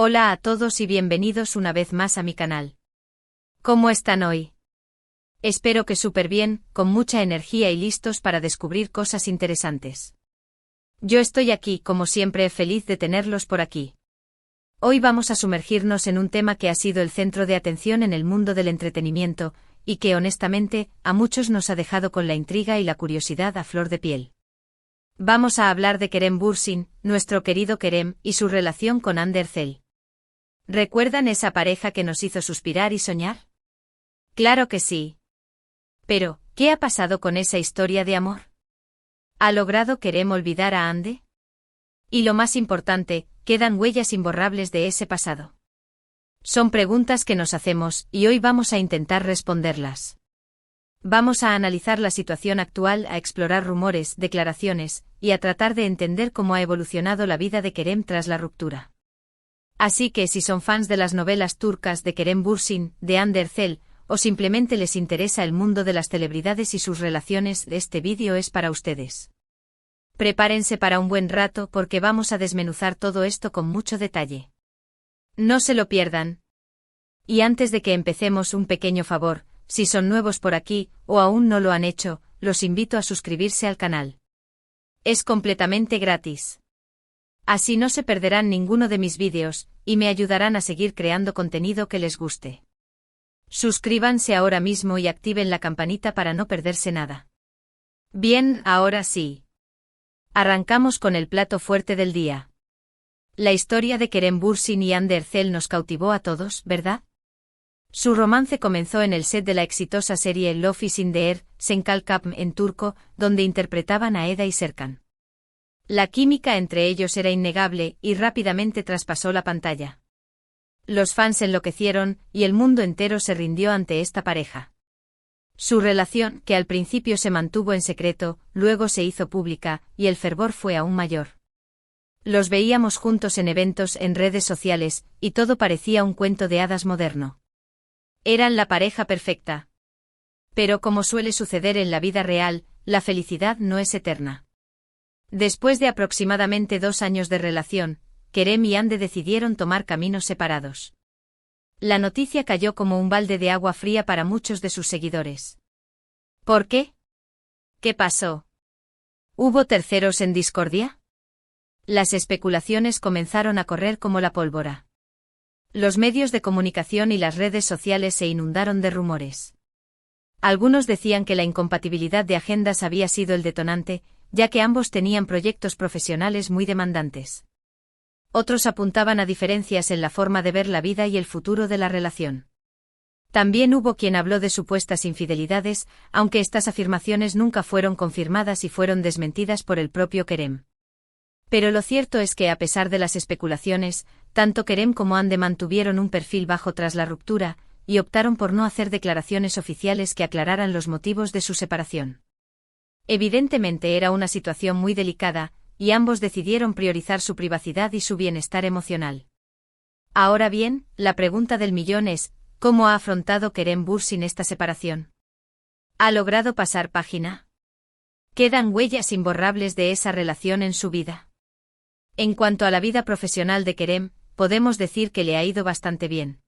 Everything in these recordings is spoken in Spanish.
Hola a todos y bienvenidos una vez más a mi canal. ¿Cómo están hoy? Espero que súper bien, con mucha energía y listos para descubrir cosas interesantes. Yo estoy aquí, como siempre, feliz de tenerlos por aquí. Hoy vamos a sumergirnos en un tema que ha sido el centro de atención en el mundo del entretenimiento, y que honestamente, a muchos nos ha dejado con la intriga y la curiosidad a flor de piel. Vamos a hablar de Kerem Bürsin, nuestro querido Kerem, y su relación con Hande Erçel. ¿Recuerdan esa pareja que nos hizo suspirar y soñar? Claro que sí. Pero, ¿qué ha pasado con esa historia de amor? ¿Ha logrado Kerem olvidar a Hande? Y lo más importante, ¿quedan huellas imborrables de ese pasado? Son preguntas que nos hacemos, y hoy vamos a intentar responderlas. Vamos a analizar la situación actual, a explorar rumores, declaraciones, y a tratar de entender cómo ha evolucionado la vida de Kerem tras la ruptura. Así que si son fans de las novelas turcas de Kerem Bürsin, de Hande Erçel, o simplemente les interesa el mundo de las celebridades y sus relaciones, este vídeo es para ustedes. Prepárense para un buen rato porque vamos a desmenuzar todo esto con mucho detalle. No se lo pierdan. Y antes de que empecemos, un pequeño favor, si son nuevos por aquí, o aún no lo han hecho, los invito a suscribirse al canal. Es completamente gratis. Así no se perderán ninguno de mis vídeos, y me ayudarán a seguir creando contenido que les guste. Suscríbanse ahora mismo y activen la campanita para no perderse nada. Bien, ahora sí. Arrancamos con el plato fuerte del día. La historia de Kerem Bürsin y Hande Erçel nos cautivó a todos, ¿verdad? Su romance comenzó en el set de la exitosa serie Love is in the Air, Senkalkam en turco, donde interpretaban a Eda y Serkan. La química entre ellos era innegable y rápidamente traspasó la pantalla. Los fans enloquecieron y el mundo entero se rindió ante esta pareja. Su relación, que al principio se mantuvo en secreto, luego se hizo pública, y el fervor fue aún mayor. Los veíamos juntos en eventos, en redes sociales, y todo parecía un cuento de hadas moderno. Eran la pareja perfecta. Pero como suele suceder en la vida real, la felicidad no es eterna. Después de aproximadamente 2 años de relación, Kerem y Hande decidieron tomar caminos separados. La noticia cayó como un balde de agua fría para muchos de sus seguidores. ¿Por qué? ¿Qué pasó? ¿Hubo terceros en discordia? Las especulaciones comenzaron a correr como la pólvora. Los medios de comunicación y las redes sociales se inundaron de rumores. Algunos decían que la incompatibilidad de agendas había sido el detonante, ya que ambos tenían proyectos profesionales muy demandantes. Otros apuntaban a diferencias en la forma de ver la vida y el futuro de la relación. También hubo quien habló de supuestas infidelidades, aunque estas afirmaciones nunca fueron confirmadas y fueron desmentidas por el propio Kerem. Pero lo cierto es que a pesar de las especulaciones, tanto Kerem como Hande mantuvieron un perfil bajo tras la ruptura, y optaron por no hacer declaraciones oficiales que aclararan los motivos de su separación. Evidentemente era una situación muy delicada, y ambos decidieron priorizar su privacidad y su bienestar emocional. Ahora bien, la pregunta del millón es, ¿cómo ha afrontado Kerem Bürsin esta separación? ¿Ha logrado pasar página? ¿Quedan huellas imborrables de esa relación en su vida? En cuanto a la vida profesional de Kerem, podemos decir que le ha ido bastante bien.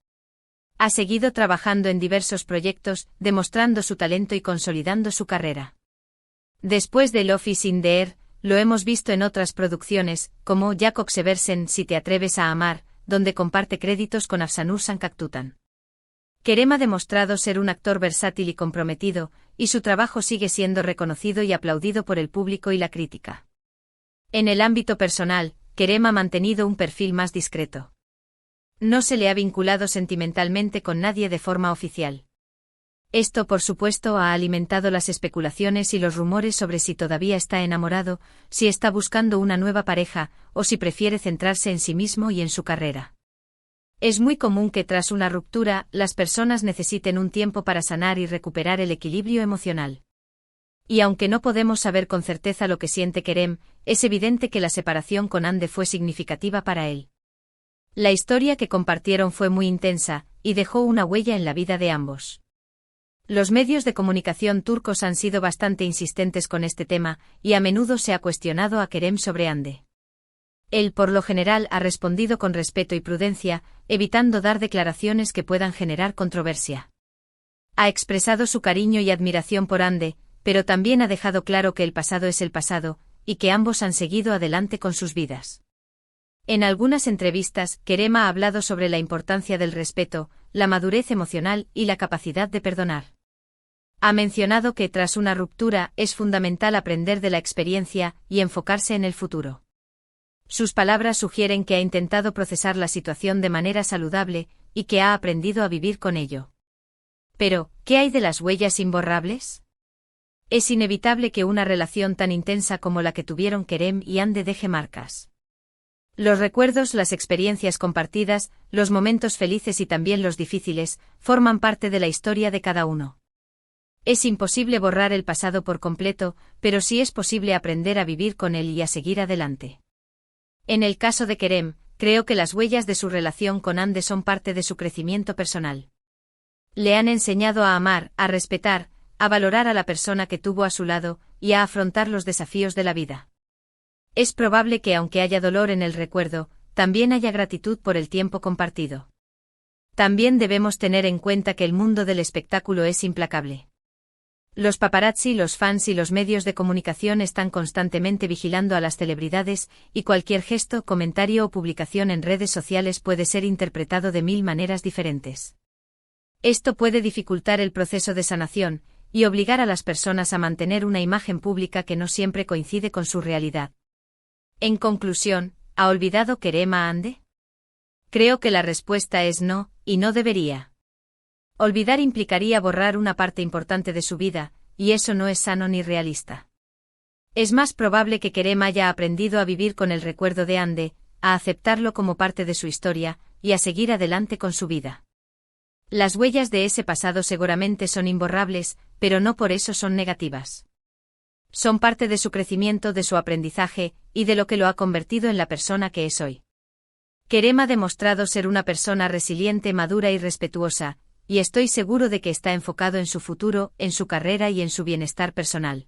Ha seguido trabajando en diversos proyectos, demostrando su talento y consolidando su carrera. Después de Love is in the Air, lo hemos visto en otras producciones, como Jakob Seversen, Si te atreves a amar, donde comparte créditos con Afsanur Sankaktutan. Kerem ha demostrado ser un actor versátil y comprometido, y su trabajo sigue siendo reconocido y aplaudido por el público y la crítica. En el ámbito personal, Kerem ha mantenido un perfil más discreto. No se le ha vinculado sentimentalmente con nadie de forma oficial. Esto, por supuesto, ha alimentado las especulaciones y los rumores sobre si todavía está enamorado, si está buscando una nueva pareja, o si prefiere centrarse en sí mismo y en su carrera. Es muy común que tras una ruptura, las personas necesiten un tiempo para sanar y recuperar el equilibrio emocional. Y aunque no podemos saber con certeza lo que siente Kerem, es evidente que la separación con Hande fue significativa para él. La historia que compartieron fue muy intensa, y dejó una huella en la vida de ambos. Los medios de comunicación turcos han sido bastante insistentes con este tema, y a menudo se ha cuestionado a Kerem sobre Hande. Él por lo general ha respondido con respeto y prudencia, evitando dar declaraciones que puedan generar controversia. Ha expresado su cariño y admiración por Ande, pero también ha dejado claro que el pasado es el pasado, y que ambos han seguido adelante con sus vidas. En algunas entrevistas, Kerem ha hablado sobre la importancia del respeto, la madurez emocional y la capacidad de perdonar. Ha mencionado que tras una ruptura es fundamental aprender de la experiencia y enfocarse en el futuro. Sus palabras sugieren que ha intentado procesar la situación de manera saludable y que ha aprendido a vivir con ello. Pero, ¿qué hay de las huellas imborrables? Es inevitable que una relación tan intensa como la que tuvieron Kerem y Ande deje marcas. Los recuerdos, las experiencias compartidas, los momentos felices y también los difíciles, forman parte de la historia de cada uno. Es imposible borrar el pasado por completo, pero sí es posible aprender a vivir con él y a seguir adelante. En el caso de Kerem, creo que las huellas de su relación con Ande son parte de su crecimiento personal. Le han enseñado a amar, a respetar, a valorar a la persona que tuvo a su lado, y a afrontar los desafíos de la vida. Es probable que aunque haya dolor en el recuerdo, también haya gratitud por el tiempo compartido. También debemos tener en cuenta que el mundo del espectáculo es implacable. Los paparazzi, los fans y los medios de comunicación están constantemente vigilando a las celebridades, y cualquier gesto, comentario o publicación en redes sociales puede ser interpretado de 1000 maneras diferentes. Esto puede dificultar el proceso de sanación, y obligar a las personas a mantener una imagen pública que no siempre coincide con su realidad. En conclusión, ¿ha olvidado Kerem a Ande? Creo que la respuesta es no, y no debería. Olvidar implicaría borrar una parte importante de su vida, y eso no es sano ni realista. Es más probable que Kerem haya aprendido a vivir con el recuerdo de Ande, a aceptarlo como parte de su historia, y a seguir adelante con su vida. Las huellas de ese pasado seguramente son imborrables, pero no por eso son negativas. Son parte de su crecimiento, de su aprendizaje, y de lo que lo ha convertido en la persona que es hoy. Kerem ha demostrado ser una persona resiliente, madura y respetuosa, y estoy seguro de que está enfocado en su futuro, en su carrera y en su bienestar personal.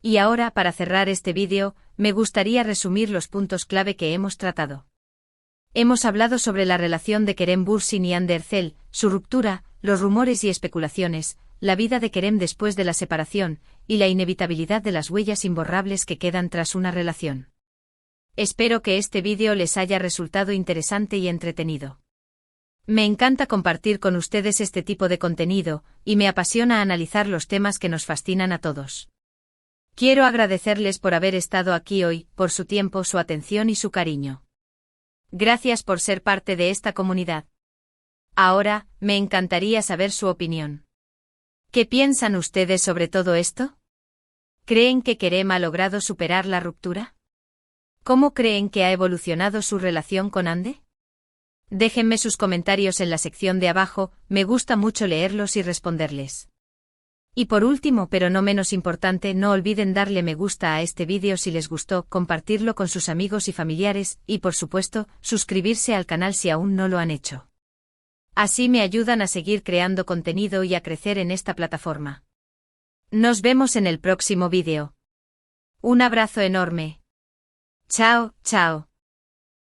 Y ahora, para cerrar este vídeo, me gustaría resumir los puntos clave que hemos tratado. Hemos hablado sobre la relación de Kerem Bürsin y Hande Erçel, su ruptura, los rumores y especulaciones, la vida de Kerem después de la separación, y la inevitabilidad de las huellas imborrables que quedan tras una relación. Espero que este vídeo les haya resultado interesante y entretenido. Me encanta compartir con ustedes este tipo de contenido, y me apasiona analizar los temas que nos fascinan a todos. Quiero agradecerles por haber estado aquí hoy, por su tiempo, su atención y su cariño. Gracias por ser parte de esta comunidad. Ahora, me encantaría saber su opinión. ¿Qué piensan ustedes sobre todo esto? ¿Creen que Kerem ha logrado superar la ruptura? ¿Cómo creen que ha evolucionado su relación con Ande? Déjenme sus comentarios en la sección de abajo, me gusta mucho leerlos y responderles. Y por último, pero no menos importante, no olviden darle me gusta a este vídeo si les gustó, compartirlo con sus amigos y familiares, y por supuesto, suscribirse al canal si aún no lo han hecho. Así me ayudan a seguir creando contenido y a crecer en esta plataforma. Nos vemos en el próximo vídeo. Un abrazo enorme. Chao, chao.